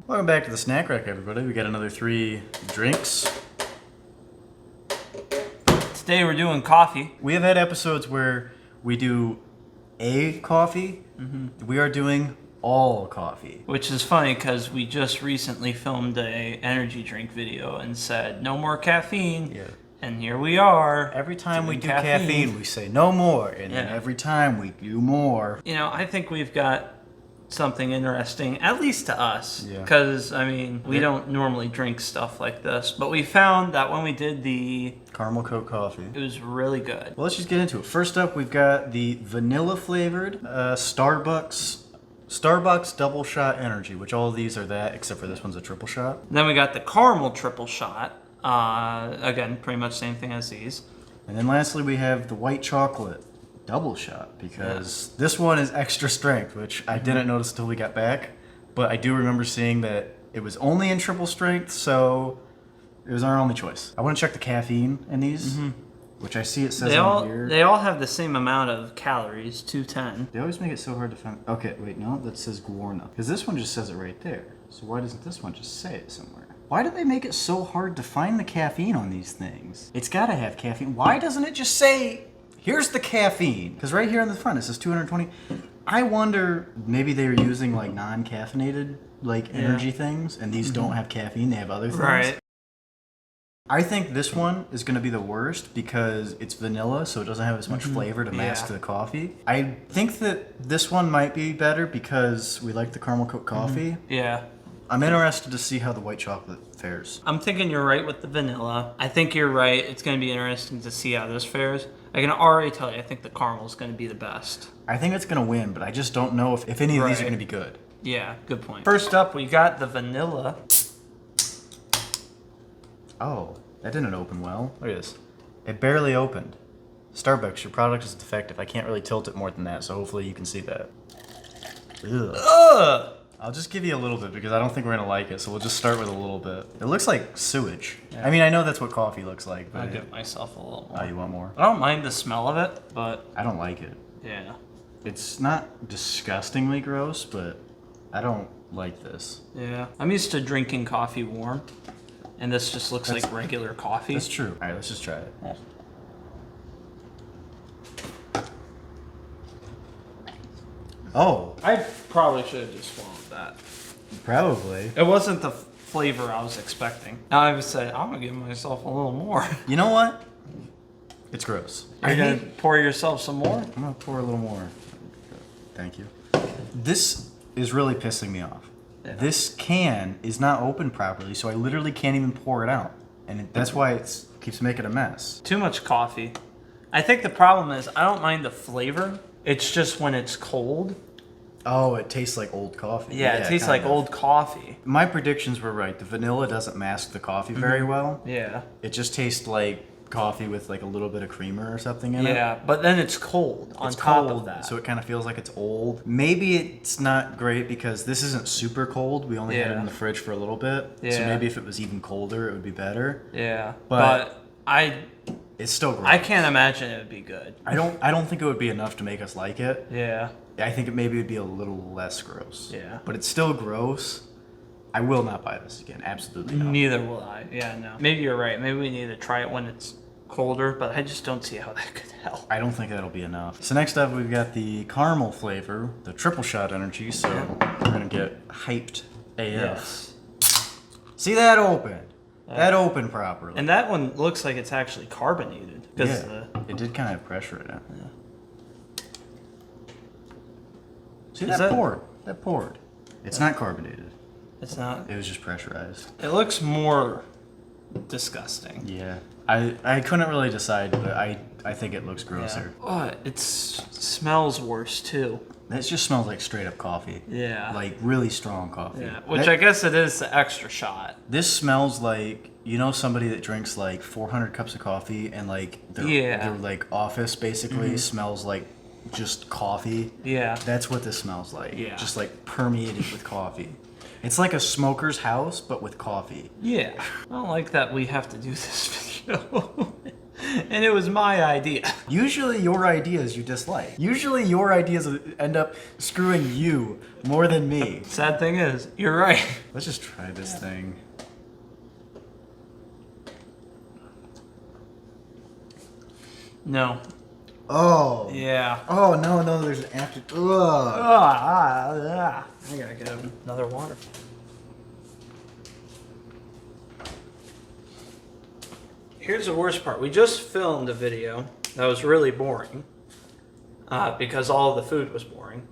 Welcome back to the Snack Rack, everybody. We got another 3 drinks. Today we're doing coffee. We have had episodes where we do a coffee. We are doing all coffee. Which is funny because we just recently filmed a energy drink video and said no more caffeine. Yeah. And here we are. Every time we doing do caffeine, we say no more. And then Yeah. every time we do more. You know, I think we've got something interesting, at least to us. Yeah. Because, I mean, we don't normally drink stuff like this. But we found that when we did Caramel Coke coffee. it was really good. Well, let's just get into it. First up, we've got the vanilla flavored Starbucks double shot energy, which all of these are that, except for this one's a triple shot. Then we got the caramel triple shot. Again, pretty much same thing as these. And then lastly, we have the white chocolate double shot, because this one is extra strength, which I didn't notice until we got back. But I do remember seeing that it was only in triple strength, so it was our only choice. I want to check the caffeine in these, which I see it says on here. They all have the same amount of calories, 210. They always make it so hard to find. Okay, wait, no, that says guarana. Because this one just says it right there. So why doesn't this one just say it somewhere? Why do they make it so hard to find the caffeine on these things? It's gotta have caffeine. Why doesn't it just say, here's the caffeine? Because right here on the front it says 220. I wonder, maybe they were using like non-caffeinated like energy things, and these don't have caffeine, they have other things. Right. I think this one is going to be the worst because it's vanilla, so it doesn't have as much flavor to mask the coffee. I think that this one might be better because we like the caramel coke coffee. Yeah. I'm interested to see how the white chocolate fares. I'm thinking you're right with the vanilla. I think you're right. It's going to be interesting to see how this fares. I can already tell you, I think the caramel is going to be the best. I think it's going to win, but I just don't know if any of these are going to be good. Yeah, good point. First up, we got the vanilla. Oh, that didn't open well. Look at this. It barely opened. Starbucks, your product is defective. I can't really tilt it more than that, so hopefully you can see that. Ugh. Ugh! I'll just give you a little bit because I don't think we're gonna like it, so we'll just start with a little bit. It looks like sewage. Yeah. I mean, I know that's what coffee looks like, but I'll give myself a little more. oh, you want more? I don't mind the smell of it, but I don't like it. yeah. It's not disgustingly gross, but I don't like this. Yeah. I'm used to drinking coffee warm, and this just looks like regular coffee. That's true. All right, let's just try it. Oh, I probably should have just swallowed that. probably. It wasn't the flavor I was expecting. Now I've said, I'm going to give myself a little more. You know what? It's gross. Are you going to pour yourself some more? I'm gonna pour a little more. Thank you. This is really pissing me off. Yeah. This can is not open properly, so I literally can't even pour it out, and that's why it keeps making a mess. Too much coffee. I think the problem is I don't mind the flavor. It's just when it's cold. Oh, it tastes like old coffee. Yeah, it tastes kind like of. old coffee. My predictions were right. The vanilla doesn't mask the coffee very well. Yeah. It just tastes like coffee with like a little bit of creamer or something in it. Yeah, but then it's cold on It's top cold, of that. so it kind of feels like it's old. Maybe it's not great because this isn't super cold. We only had it Yeah. in the fridge for a little bit. So Yeah. maybe if it was even colder, it would be better. Yeah, But- but It's still gross. I can't imagine it would be good. I don't think it would be enough to make us like it. Yeah. I think it maybe would be a little less gross. Yeah. But it's still gross. I will not buy this again. Absolutely not. Neither will I. Yeah, no. Maybe you're right. Maybe we need to try it when it's colder, but I just don't see how that could help. I don't think that'll be enough. So next up, we've got the caramel flavor, the triple shot energy. So we're gonna get hyped AF. See that opened? That opened properly. And that one looks like it's actually carbonated. Because it did kind of have pressure in it. Yeah. See Is that that- poured? That poured. It's not carbonated. it's not. It was just pressurized. It looks more disgusting. Yeah. I couldn't really decide, but I think it looks grosser. Oh, it smells worse too. That just smells like straight up coffee. Yeah. Like really strong coffee. Yeah. Which I guess it is the extra shot. This smells like, you know, somebody that drinks like 400 cups of coffee and like their like office basically smells like just coffee. Yeah. That's what this smells like. Yeah. Just like permeated with coffee. It's like a smoker's house, but with coffee. Yeah. I don't like that we have to do this video. and it was my idea. Usually your ideas you dislike. Usually your ideas end up screwing you more than me. Sad thing is, you're right. Let's just try this thing. No. Oh. Yeah. Oh, no, there's an after. Ugh. I gotta get another water. Here's the worst part. We just filmed a video that was really boring because all the food was boring.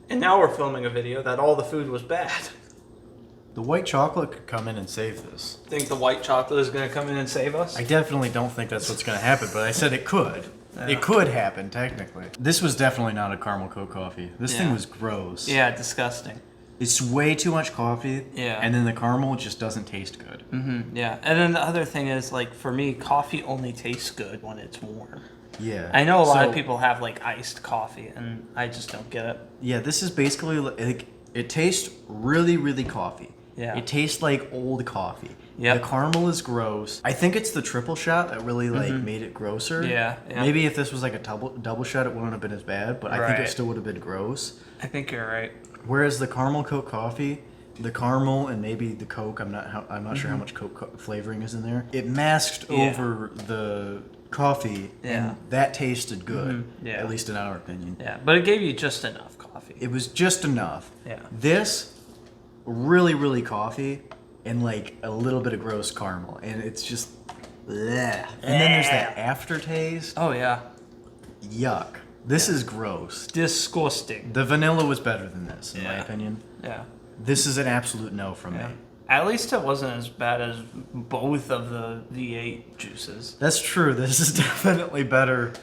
And now we're filming a video that all the food was bad. The white chocolate could come in and save this. Think the white chocolate is going to come in and save us? I definitely don't think that's what's going to happen, but I said it could. Yeah. It could happen, technically. This was definitely not a caramel Coke coffee. This thing was gross. Yeah, disgusting. It's way too much coffee. Yeah. And then the caramel just doesn't taste good. Yeah, and then the other thing is, like, for me, coffee only tastes good when it's warm. Yeah. I know a lot of people have, like, iced coffee, and I just don't get it. Yeah, this is basically like it tastes really, really coffee. Yeah. It tastes like old coffee. Yep. The caramel is gross. I think it's the triple shot that really like made it grosser. Yeah. Maybe if this was like a double shot, it wouldn't have been as bad, but I think it Right. still would have been gross. I think you're right. Whereas the caramel Coke coffee, the caramel and maybe the Coke, I'm not sure how much Coke flavoring is in there. It masked Yeah. over the coffee, Yeah. and that tasted good. Yeah. At least in our opinion. Yeah, but it gave you just enough coffee. It was just enough. Yeah. This, really, really coffee, and like a little bit of gross caramel, and it's just, bleh. And then there's that aftertaste. Oh, yeah. Yuck. This is gross. Disgusting. The vanilla was better than this, in my Yeah. opinion. Yeah. This is an absolute no from me. At least it wasn't as bad as both of the V8 juices. That's true. This is definitely better.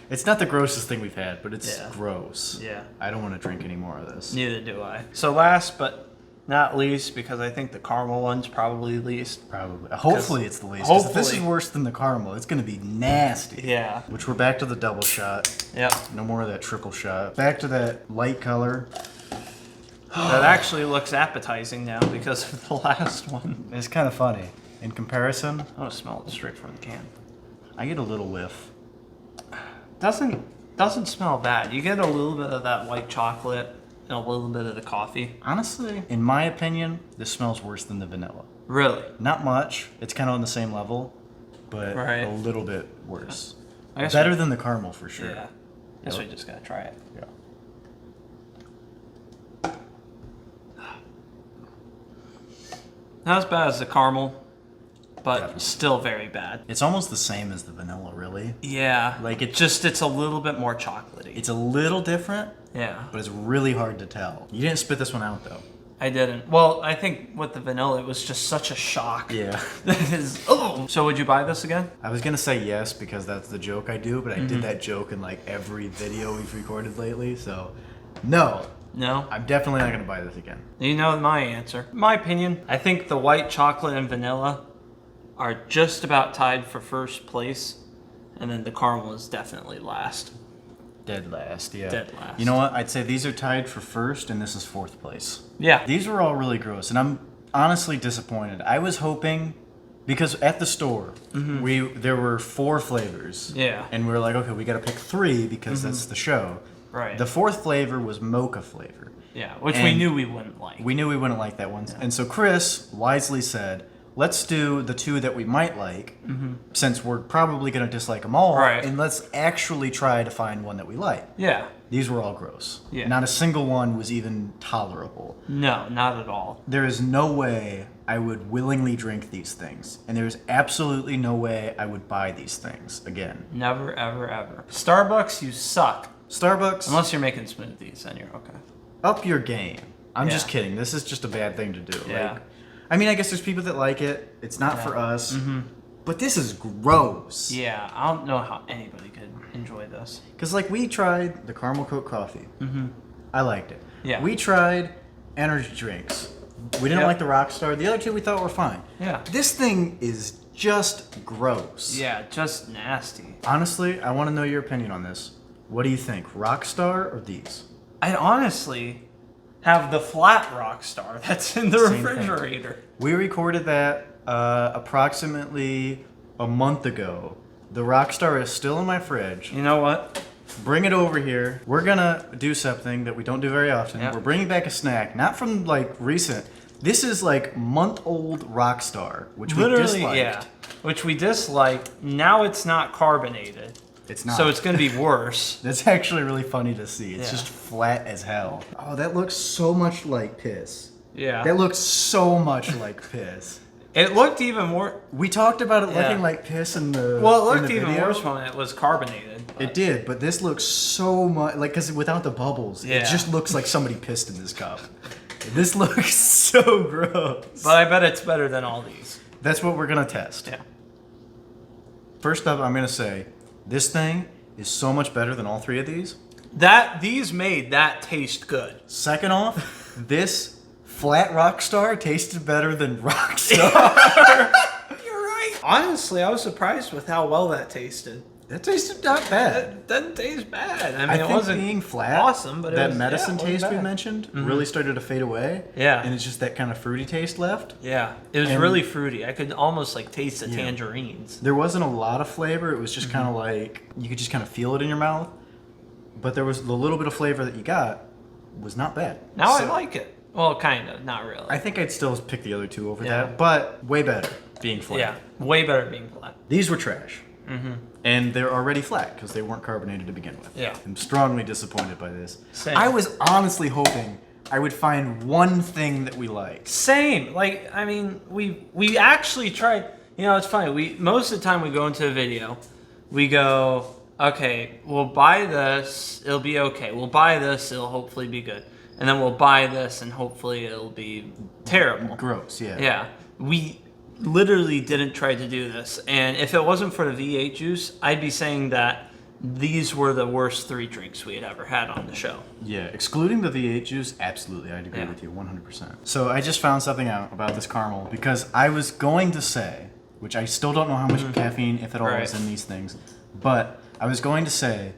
It's not the grossest thing we've had, but it's Yeah. gross. Yeah. I don't want to drink any more of this. Neither do I. So last but not least, because I think the caramel one's probably least. Probably. Hopefully it's the least. 'Cause if this is Hopefully. worse than the caramel, it's going to be nasty. Yeah. Which we're back to the double shot. Yep. No more of that triple shot. Back to that light color. That actually looks appetizing now because of the last one. It's kind of funny. In comparison, I want to smell it straight from the can. I get a little whiff. Doesn't smell bad. You get a little bit of that white chocolate and a little bit of the coffee. Honestly, in my opinion, this smells worse than the vanilla. Really? Not much. It's kind of on the same level, but Right. a little bit worse. I guess Better than the caramel for sure. Yeah. Guess we just gotta try it. Yeah. Not as bad as the caramel, but Definitely. still very bad. It's almost the same as the vanilla, really. Yeah. Like, it's a little bit more chocolatey. It's a little different, Yeah. but it's really hard to tell. You didn't spit this one out, though. I didn't. Well, I think with the vanilla, it was just such a shock. Yeah. That is, oh. So would you buy this again? I was gonna say yes because that's the joke I do, but I did that joke in like every video we've recorded lately, so no. No? I'm definitely not gonna buy this again. You know my answer. My opinion, I think the white chocolate and vanilla are just about tied for first place, and then the caramel is definitely last. Dead last, yeah. Dead last. You know what? I'd say these are tied for first, and this is fourth place. Yeah. These were all really gross, and I'm honestly disappointed. I was hoping, because at the store, there were 4 flavors. Yeah. And we were like, okay, we gotta pick 3 because that's the show. Right. The 4th flavor was mocha flavor. Yeah, which we And knew we wouldn't like. We knew we wouldn't like that one. And so Chris wisely said, let's do the 2 that we might like, since we're probably going to dislike them all, Right. and let's actually try to find one that we like. Yeah. These were all gross. Yeah. Not a single one was even tolerable. No, not at all. There is no way I would willingly drink these things, and there's absolutely no way I would buy these things again. Never, ever, ever. Starbucks, you suck. Starbucks, Unless you're making smoothies, then you're okay. up your game. I'm just Yeah. kidding. This is just a bad thing to do. Yeah. Like, I mean, I guess there's people that like it. It's not for us. But this is gross. Yeah, I don't know how anybody could enjoy this. Because, like, we tried the caramel Coke coffee. I liked it. Yeah. We tried energy drinks. We didn't Yep. like the Rockstar. The other 2 we thought were fine. Yeah. This thing is just gross. Yeah, just nasty. Honestly, I want to know your opinion on this. What do you think? Rockstar or these? I'd honestly have the flat rock star that's in the Same thing. refrigerator. We recorded that approximately a month ago, The Rockstar is still in my fridge. You know what? Bring it over here. We're gonna do something that we don't do very often. Yep. We're bringing back a snack, not from like recent. This is like month-old Rockstar, which we Literally, disliked. yeah. Which we disliked. Now it's not carbonated. It's not. So it's going to be worse. That's actually really funny to see. It's Yeah. just flat as hell. Oh, that looks so much like piss. Yeah. That looks so much like piss. It looked even more. We talked about it Yeah. looking like piss in the Well, it in looked the even video. worse when it was carbonated. It did, but this looks so much like because without the bubbles, Yeah. it just looks like somebody pissed in this cup. This looks so gross. But I bet it's better than all these. That's what we're gonna test. Yeah. First up, I'm gonna say this thing is so much better than all three of these. These made that taste good. Second off, this flat Rockstar tasted better than Rockstar. You're right. Honestly, I was surprised with how well that tasted. That tasted not bad. It doesn't taste bad. I mean, I it think wasn't being flat, awesome, but it that was, medicine yeah, it wasn't taste we bad. mentioned really started to fade away. Yeah. And it's just that kind of fruity taste left. Yeah, it was And- really fruity. I could almost like taste the Yeah. tangerines. There wasn't a lot of flavor. It was just Mm-hmm. kind of like you could just kind of feel it in your mouth. But there was the little bit of flavor that you got was not bad. Now I So, like it. Well, kind of, not really. I think I'd still pick the other two over Yeah. that, but way better being flat. yeah, way better being flat. These were trash. And they're already flat because they weren't carbonated to begin with. Yeah. I'm strongly disappointed by this. Same. I was honestly hoping I would find one thing that we liked. Same. Like, I mean, we actually tried. You know, it's funny. We most of the time we go into a video, we go, okay, we'll buy this, it'll be okay. We'll buy this, it'll hopefully be good, and then we'll buy this, and hopefully it'll be terrible. Gross, yeah. Yeah, we literally didn't try to do this, and if it wasn't for the V8 juice, I'd be saying that these were the worst 3 drinks we had ever had on the show. Yeah, excluding the V8 juice, absolutely, I'd agree Yeah. with you 100%. So I just found something out about this caramel because I was going to say, which I still don't know how much caffeine, if at all, is Right. in these things, but I was going to say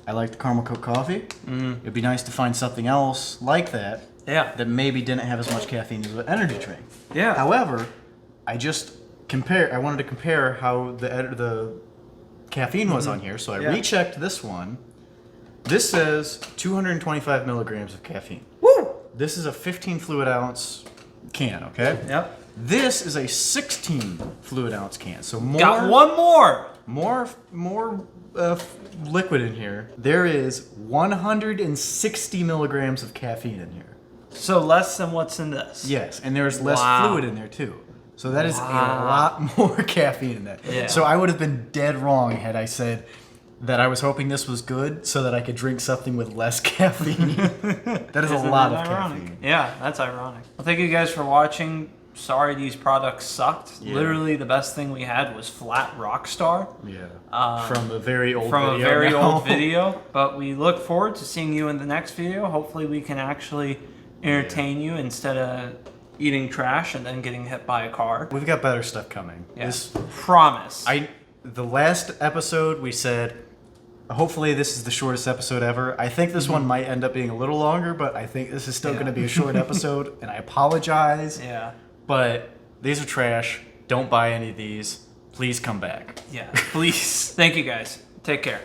I like the caramel Coke coffee. It'd be nice to find something else like that Yeah. that maybe didn't have as much caffeine as an energy drink. Yeah. However, I wanted to compare how the caffeine was on here, so I Yeah. rechecked this one. This says 225 milligrams of caffeine. Woo! This is a 15 fluid ounce can, okay? Yep. This is a 16 fluid ounce can, so Got one more. more liquid in here. There is 160 milligrams of caffeine in here. So less than what's in this. Yes, and there's less Wow. fluid in there too. So that is a Wow. lot more caffeine in that. Yeah. So I would have been dead wrong had I said that I was hoping this was good so that I could drink something with less caffeine. That is a Isn't lot that of ironic? caffeine. Yeah, that's ironic. Well, thank you guys for watching. Sorry these products sucked. Yeah. Literally, the best thing we had was Flat Rockstar Yeah. From a very old from video a very now. old video. But we look forward to seeing you in the next video. Hopefully, we can actually entertain you instead of eating trash and then getting hit by a car. We've got better stuff coming. Yeah. This Promise. the last episode we said hopefully this is the shortest episode ever. I think this one might end up being a little longer, but I think this is still Yeah. going to be a short episode and I apologize. Yeah. But these are trash. Don't buy any of these. Please come back. Yeah. Please. Thank you guys. Take care.